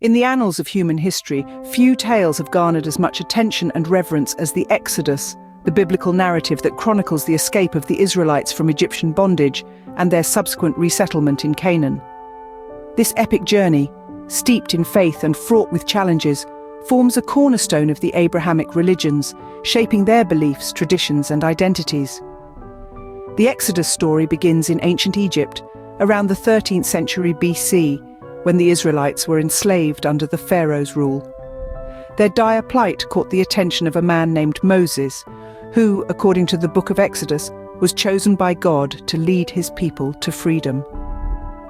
In the annals of human history, few tales have garnered as much attention and reverence as the Exodus, the biblical narrative that chronicles the escape of the Israelites from Egyptian bondage and their subsequent resettlement in Canaan. This epic journey, steeped in faith and fraught with challenges, forms a cornerstone of the Abrahamic religions, shaping their beliefs, traditions, and identities. The Exodus story begins in ancient Egypt, around the 13th century BC, when the Israelites were enslaved under the Pharaoh's rule. Their dire plight caught the attention of a man named Moses, who, according to the book of Exodus, was chosen by God to lead his people to freedom.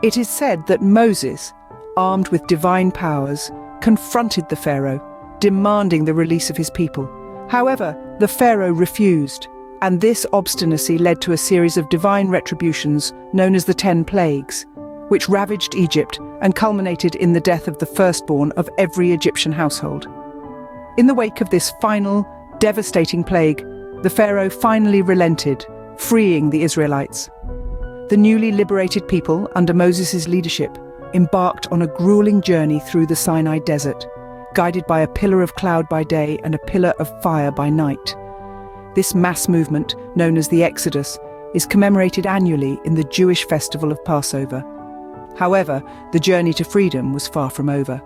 It is said that Moses, armed with divine powers, confronted the Pharaoh, demanding the release of his people. However, the Pharaoh refused, and this obstinacy led to a series of divine retributions known as the 10 Plagues, which ravaged Egypt and culminated in the death of the firstborn of every Egyptian household. In the wake of this final, devastating plague, the Pharaoh finally relented, freeing the Israelites. The newly liberated people, under Moses' leadership, embarked on a grueling journey through the Sinai desert, guided by a pillar of cloud by day and a pillar of fire by night. This mass movement, known as the Exodus, is commemorated annually in the Jewish festival of Passover. However, the journey to freedom was far from over.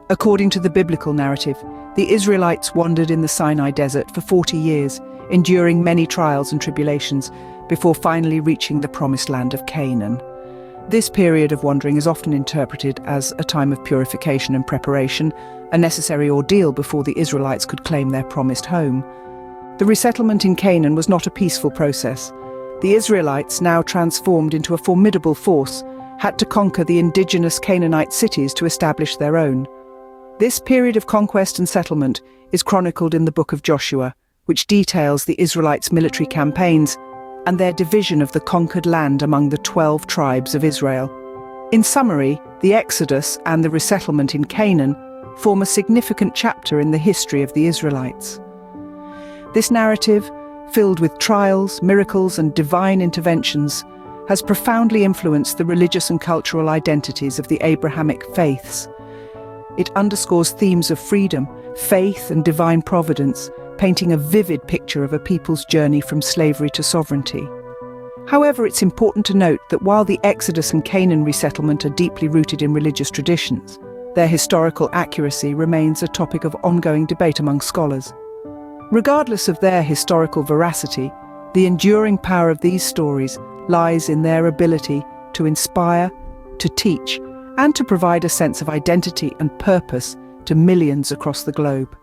According to the biblical narrative, the Israelites wandered in the Sinai desert for 40 years, enduring many trials and tribulations, before finally reaching the promised land of Canaan. This period of wandering is often interpreted as a time of purification and preparation, a necessary ordeal before the Israelites could claim their promised home. The resettlement in Canaan was not a peaceful process. The Israelites, now transformed into a formidable force, had to conquer the indigenous Canaanite cities to establish their own. This period of conquest and settlement is chronicled in the book of Joshua, which details the Israelites' military campaigns and their division of the conquered land among the 12 tribes of Israel. In summary, the Exodus and the resettlement in Canaan form a significant chapter in the history of the Israelites. This narrative, filled with trials, miracles, and divine interventions, has profoundly influenced the religious and cultural identities of the Abrahamic faiths. It underscores themes of freedom, faith, and divine providence, painting a vivid picture of a people's journey from slavery to sovereignty. However, it's important to note that while the Exodus and Canaan resettlement are deeply rooted in religious traditions, their historical accuracy remains a topic of ongoing debate among scholars. Regardless of their historical veracity, the enduring power of these stories lies in their ability to inspire, to teach, and to provide a sense of identity and purpose to millions across the globe.